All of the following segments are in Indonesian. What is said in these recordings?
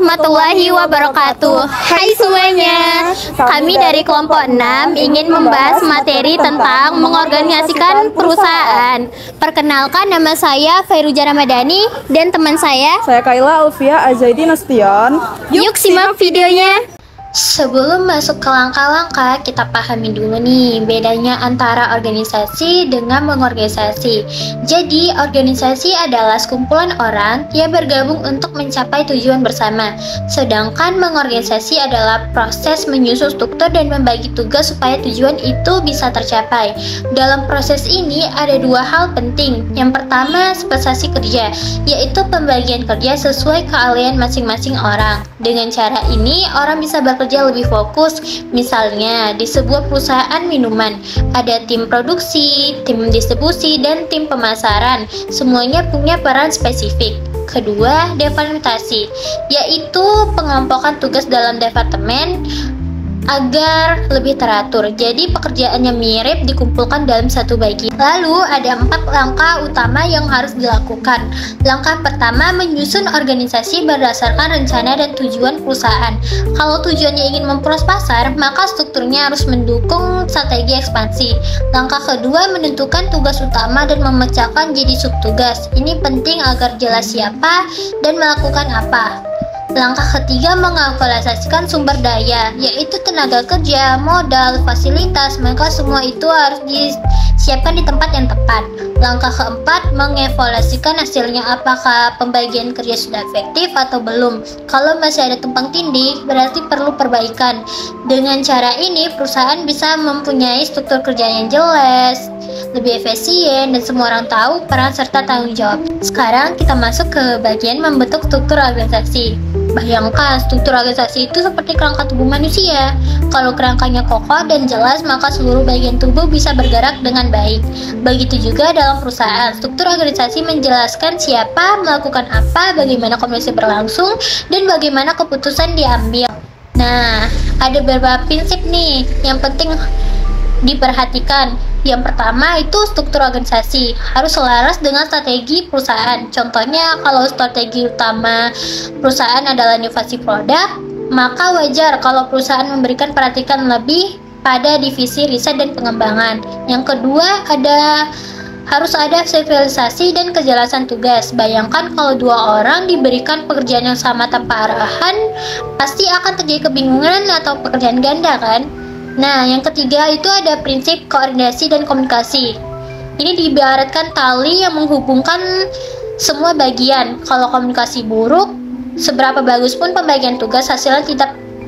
warahmatullahi wabarakatuh. Hai semuanya, kami dari kelompok 6 ingin membahas materi tentang mengorganisasikan perusahaan. Perkenalkan, nama saya Fairuja Ramadhani dan teman saya Kaila Alfia Azaidi Nasution. Yuk simak videonya. Sebelum masuk ke langkah-langkah, kita pahami dulu nih bedanya antara organisasi dengan mengorganisasi. Jadi, organisasi adalah sekumpulan orang yang bergabung untuk mencapai tujuan bersama. Sedangkan mengorganisasi adalah proses menyusun struktur dan membagi tugas supaya tujuan itu bisa tercapai. Dalam proses ini ada dua hal penting. Yang pertama, spesialisasi kerja, yaitu pembagian kerja sesuai keahlian masing-masing orang. Dengan cara ini, orang bisa bekerja lebih fokus. Misalnya, di sebuah perusahaan minuman, ada tim produksi, tim distribusi, dan tim pemasaran. Semuanya punya peran spesifik. Kedua, departementasi, yaitu pengelompokan tugas dalam departemen agar lebih teratur. Jadi pekerjaannya mirip dikumpulkan dalam satu bagian. Lalu ada 4 langkah utama yang harus dilakukan. Langkah pertama, menyusun organisasi berdasarkan rencana dan tujuan perusahaan. Kalau tujuannya ingin memperluas pasar, maka strukturnya harus mendukung strategi ekspansi. Langkah kedua, menentukan tugas utama dan memecahkan jadi subtugas. Ini penting agar jelas siapa dan melakukan apa. Langkah ketiga, mengalokasikan sumber daya, yaitu tenaga kerja, modal, fasilitas, maka semua itu harus disiapkan di tempat yang tepat. Langkah keempat, mengevaluasikan hasilnya, apakah pembagian kerja sudah efektif atau belum. Kalau masih ada tumpang tindih, berarti perlu perbaikan. Dengan cara ini, perusahaan bisa mempunyai struktur kerja yang jelas, lebih efisien, dan semua orang tahu peran serta tanggung jawab. Sekarang kita masuk ke bagian membentuk struktur organisasi. Bayangkan, struktur organisasi itu seperti kerangka tubuh manusia. Kalau kerangkanya kokoh dan jelas, maka seluruh bagian tubuh bisa bergerak dengan baik. Begitu juga dalam perusahaan, struktur organisasi menjelaskan siapa, melakukan apa, bagaimana komunikasi berlangsung, dan bagaimana keputusan diambil. Nah, ada beberapa prinsip nih yang penting diperhatikan. Yang pertama itu struktur organisasi harus selaras dengan strategi perusahaan. Contohnya, kalau strategi utama perusahaan adalah inovasi produk, maka wajar kalau perusahaan memberikan perhatian lebih pada divisi riset dan pengembangan. Yang kedua, harus ada sosialisasi dan kejelasan tugas. Bayangkan kalau 2 orang diberikan pekerjaan yang sama tanpa arahan, pasti akan terjadi kebingungan atau pekerjaan ganda kan? Nah, yang ketiga itu ada prinsip koordinasi dan komunikasi. Ini diibaratkan tali yang menghubungkan semua bagian. Kalau komunikasi buruk, seberapa bagus pun pembagian tugas, hasilnya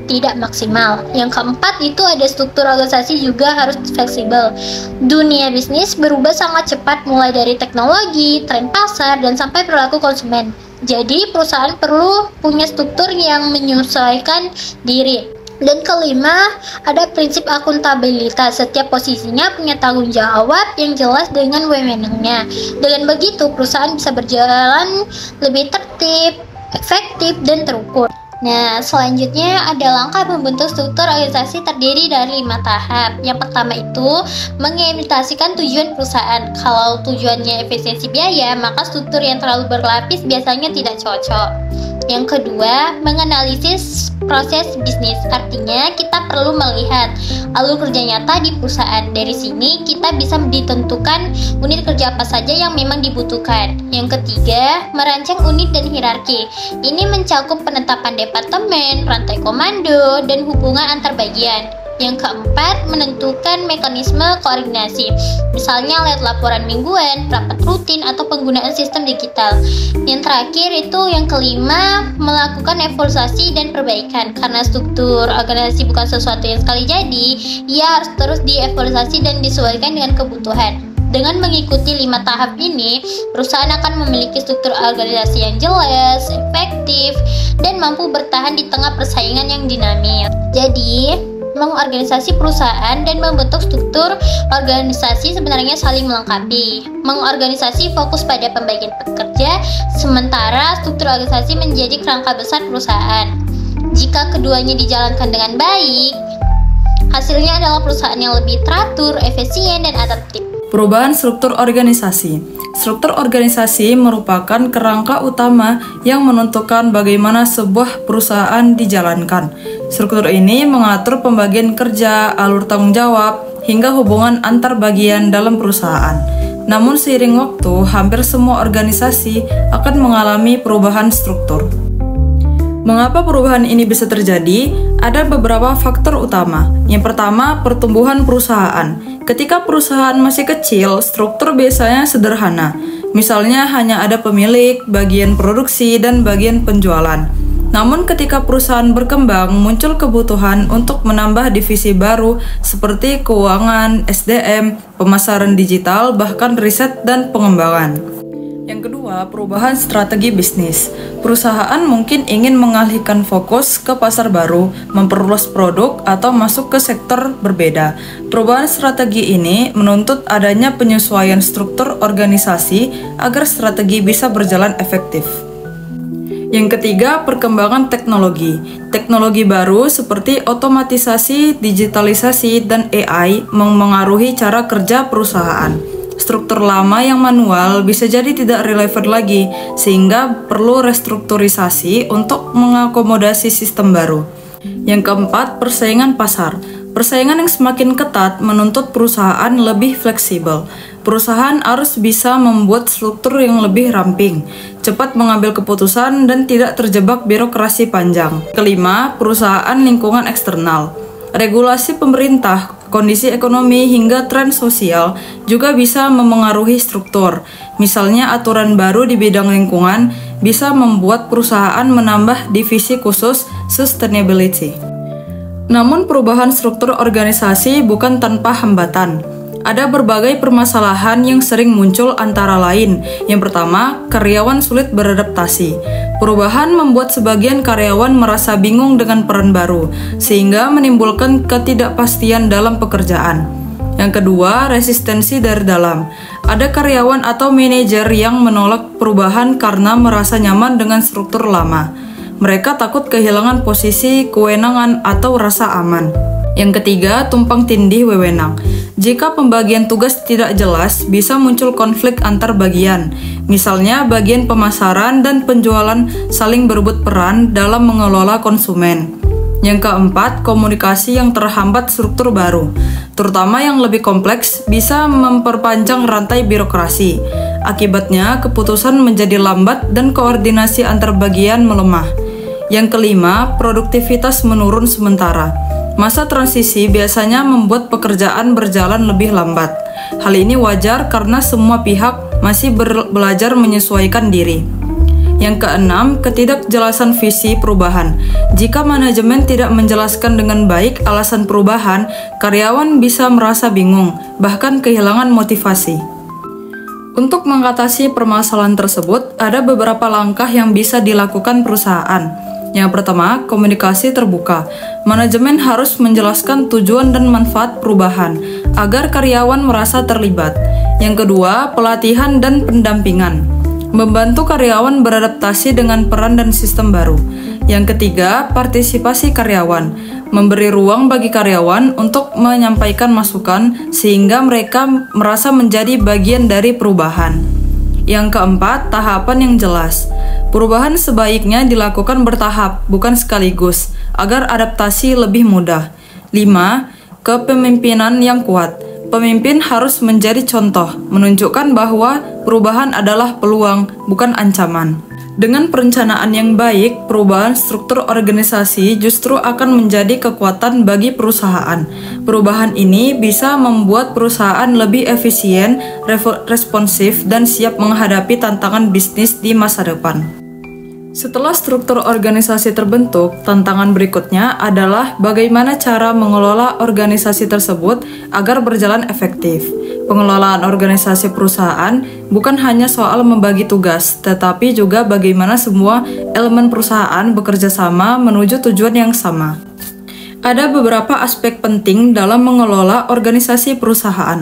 tidak maksimal. Yang keempat itu ada struktur organisasi juga harus fleksibel. Dunia bisnis berubah sangat cepat, mulai dari teknologi, tren pasar, dan sampai perilaku konsumen. Jadi perusahaan perlu punya struktur yang menyesuaikan diri. Dan kelima, ada prinsip akuntabilitas. Setiap posisinya punya tanggung jawab yang jelas dengan wewenangnya. Dengan begitu, perusahaan bisa berjalan lebih tertib, efektif, dan terukur. Nah, selanjutnya ada langkah membentuk struktur organisasi terdiri dari 5 tahap. Yang pertama itu mengimplementasikan tujuan perusahaan. Kalau tujuannya efisiensi biaya, maka struktur yang terlalu berlapis biasanya tidak cocok. Yang kedua, menganalisis proses bisnis. Artinya, kita perlu melihat alur kerja nyata di perusahaan. Dari sini, kita bisa ditentukan unit kerja apa saja yang memang dibutuhkan. Yang ketiga, merancang unit dan hierarki. Ini mencakup penetapan departemen, rantai komando, dan hubungan antar bagian. Yang keempat, menentukan mekanisme koordinasi, misalnya lewat laporan mingguan, rapat rutin, atau penggunaan sistem digital. Yang terakhir itu yang kelima, melakukan evaluasi dan perbaikan. Karena struktur organisasi bukan sesuatu yang sekali jadi, ia harus terus dievaluasi dan disesuaikan dengan kebutuhan. Dengan mengikuti 5 tahap ini, perusahaan akan memiliki struktur organisasi yang jelas, efektif, dan mampu bertahan di tengah persaingan yang dinamis. Jadi, mengorganisasi perusahaan dan membentuk struktur organisasi sebenarnya saling melengkapi. Mengorganisasi fokus pada pembagian pekerja, sementara struktur organisasi menjadi kerangka besar perusahaan. Jika keduanya dijalankan dengan baik, hasilnya adalah perusahaan yang lebih teratur, efisien, dan adaptif. Perubahan struktur organisasi. Struktur organisasi merupakan kerangka utama yang menentukan bagaimana sebuah perusahaan dijalankan. Struktur ini mengatur pembagian kerja, alur tanggung jawab, hingga hubungan antar bagian dalam perusahaan. Namun seiring waktu, hampir semua organisasi akan mengalami perubahan struktur. Mengapa perubahan ini bisa terjadi? Ada beberapa faktor utama. Yang pertama, pertumbuhan perusahaan. Ketika perusahaan masih kecil, struktur biasanya sederhana. Misalnya hanya ada pemilik, bagian produksi, dan bagian penjualan. Namun ketika perusahaan berkembang, muncul kebutuhan untuk menambah divisi baru seperti keuangan, SDM, pemasaran digital, bahkan riset dan pengembangan. Yang kedua, perubahan strategi bisnis. Perusahaan mungkin ingin mengalihkan fokus ke pasar baru, memperluas produk, atau masuk ke sektor berbeda. Perubahan strategi ini menuntut adanya penyesuaian struktur organisasi agar strategi bisa berjalan efektif. Yang ketiga, perkembangan teknologi. Teknologi baru seperti otomatisasi, digitalisasi, dan AI memengaruhi cara kerja perusahaan. Struktur lama yang manual bisa jadi tidak relevan lagi, sehingga perlu restrukturisasi untuk mengakomodasi sistem baru. Yang keempat, persaingan pasar. Persaingan yang semakin ketat menuntut perusahaan lebih fleksibel. Perusahaan harus bisa membuat struktur yang lebih ramping, cepat mengambil keputusan, dan tidak terjebak birokrasi panjang. Kelima, perusahaan lingkungan eksternal. Regulasi pemerintah, kondisi ekonomi, hingga tren sosial juga bisa memengaruhi struktur. Misalnya, aturan baru di bidang lingkungan bisa membuat perusahaan menambah divisi khusus sustainability. Namun, perubahan struktur organisasi bukan tanpa hambatan. Ada berbagai permasalahan yang sering muncul antara lain. Yang pertama, karyawan sulit beradaptasi. Perubahan membuat sebagian karyawan merasa bingung dengan peran baru, sehingga menimbulkan ketidakpastian dalam pekerjaan. Yang kedua, resistensi dari dalam. Ada karyawan atau manajer yang menolak perubahan karena merasa nyaman dengan struktur lama. Mereka takut kehilangan posisi, kewenangan, atau rasa aman. Yang ketiga, tumpang tindih wewenang. Jika pembagian tugas tidak jelas, bisa muncul konflik antar bagian. Misalnya, bagian pemasaran dan penjualan saling berebut peran dalam mengelola konsumen. Yang keempat, komunikasi yang terhambat struktur baru, terutama yang lebih kompleks, bisa memperpanjang rantai birokrasi. Akibatnya, keputusan menjadi lambat dan koordinasi antar bagian melemah. Yang kelima, produktivitas menurun sementara. Masa transisi biasanya membuat pekerjaan berjalan lebih lambat. Hal ini wajar karena semua pihak masih belajar menyesuaikan diri. Yang keenam, ketidakjelasan visi perubahan. Jika manajemen tidak menjelaskan dengan baik alasan perubahan, karyawan bisa merasa bingung, bahkan kehilangan motivasi. Untuk mengatasi permasalahan tersebut, ada beberapa langkah yang bisa dilakukan perusahaan. Yang pertama, komunikasi terbuka. Manajemen harus menjelaskan tujuan dan manfaat perubahan agar karyawan merasa terlibat. Yang kedua, pelatihan dan pendampingan. Membantu karyawan beradaptasi dengan peran dan sistem baru. Yang ketiga, partisipasi karyawan. Memberi ruang bagi karyawan untuk menyampaikan masukan sehingga mereka merasa menjadi bagian dari perubahan. Yang keempat, tahapan yang jelas. Perubahan sebaiknya dilakukan bertahap, bukan sekaligus, agar adaptasi lebih mudah. 5. Kepemimpinan yang kuat. Pemimpin harus menjadi contoh, menunjukkan bahwa perubahan adalah peluang, bukan ancaman. Dengan perencanaan yang baik, perubahan struktur organisasi justru akan menjadi kekuatan bagi perusahaan. Perubahan ini bisa membuat perusahaan lebih efisien, responsif, dan siap menghadapi tantangan bisnis di masa depan. Setelah struktur organisasi terbentuk, tantangan berikutnya adalah bagaimana cara mengelola organisasi tersebut agar berjalan efektif. Pengelolaan organisasi perusahaan bukan hanya soal membagi tugas, tetapi juga bagaimana semua elemen perusahaan bekerja sama menuju tujuan yang sama. Ada beberapa aspek penting dalam mengelola organisasi perusahaan.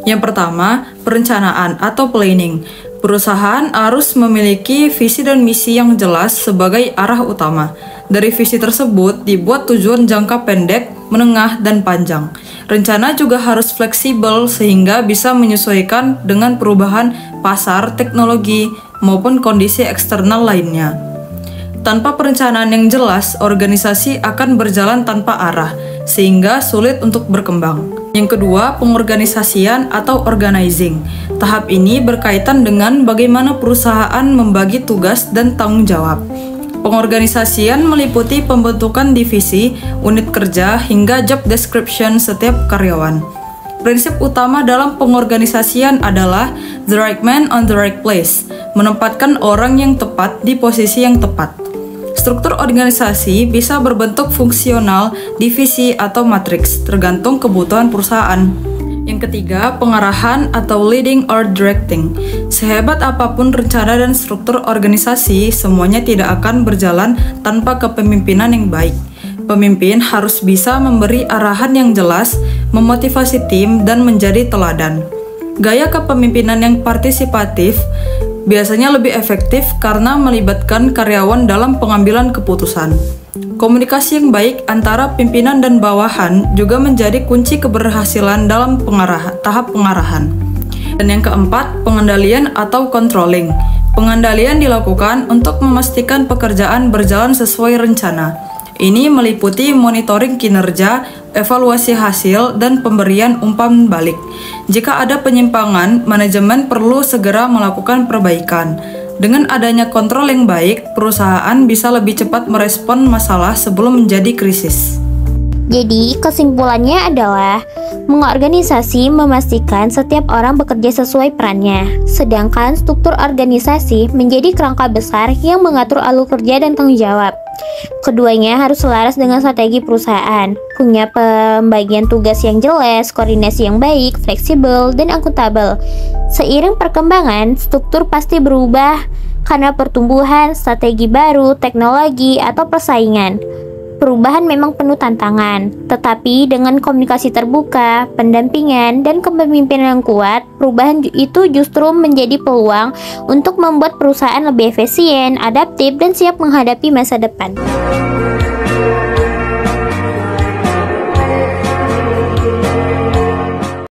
Yang pertama, perencanaan atau planning. Perusahaan harus memiliki visi dan misi yang jelas sebagai arah utama. Dari visi tersebut dibuat tujuan jangka pendek menengah, dan panjang. Rencana juga harus fleksibel sehingga bisa menyesuaikan dengan perubahan pasar, teknologi, maupun kondisi eksternal lainnya. Tanpa perencanaan yang jelas, organisasi akan berjalan tanpa arah, sehingga sulit untuk berkembang. Yang kedua, pengorganisasian atau organizing. Tahap ini berkaitan dengan bagaimana perusahaan membagi tugas dan tanggung jawab. Pengorganisasian meliputi pembentukan divisi, unit kerja, hingga job description setiap karyawan. Prinsip utama dalam pengorganisasian adalah the right man on the right place, menempatkan orang yang tepat di posisi yang tepat. Struktur organisasi bisa berbentuk fungsional, divisi, atau matriks, tergantung kebutuhan perusahaan. Yang ketiga, pengarahan atau leading or directing. Sehebat apapun rencana dan struktur organisasi, semuanya tidak akan berjalan tanpa kepemimpinan yang baik. Pemimpin harus bisa memberi arahan yang jelas, memotivasi tim, dan menjadi teladan. Gaya kepemimpinan yang partisipatif biasanya lebih efektif karena melibatkan karyawan dalam pengambilan keputusan. Komunikasi yang baik antara pimpinan dan bawahan juga menjadi kunci keberhasilan dalam tahap pengarahan. Dan yang keempat, pengendalian atau controlling. Pengendalian dilakukan untuk memastikan pekerjaan berjalan sesuai rencana. Ini meliputi monitoring kinerja, evaluasi hasil, dan pemberian umpan balik. Jika ada penyimpangan, manajemen perlu segera melakukan perbaikan. Dengan adanya kontrol yang baik, perusahaan bisa lebih cepat merespon masalah sebelum menjadi krisis. Jadi, kesimpulannya adalah mengorganisasi memastikan setiap orang bekerja sesuai perannya, sedangkan struktur organisasi menjadi kerangka besar yang mengatur alur kerja dan tanggung jawab. Keduanya harus selaras dengan strategi perusahaan, punya pembagian tugas yang jelas, koordinasi yang baik, fleksibel, dan akuntabel. Seiring perkembangan, struktur pasti berubah karena pertumbuhan, strategi baru, teknologi, atau persaingan. Perubahan memang penuh tantangan, tetapi dengan komunikasi terbuka, pendampingan, dan kepemimpinan yang kuat, perubahan itu justru menjadi peluang untuk membuat perusahaan lebih efisien, adaptif, dan siap menghadapi masa depan.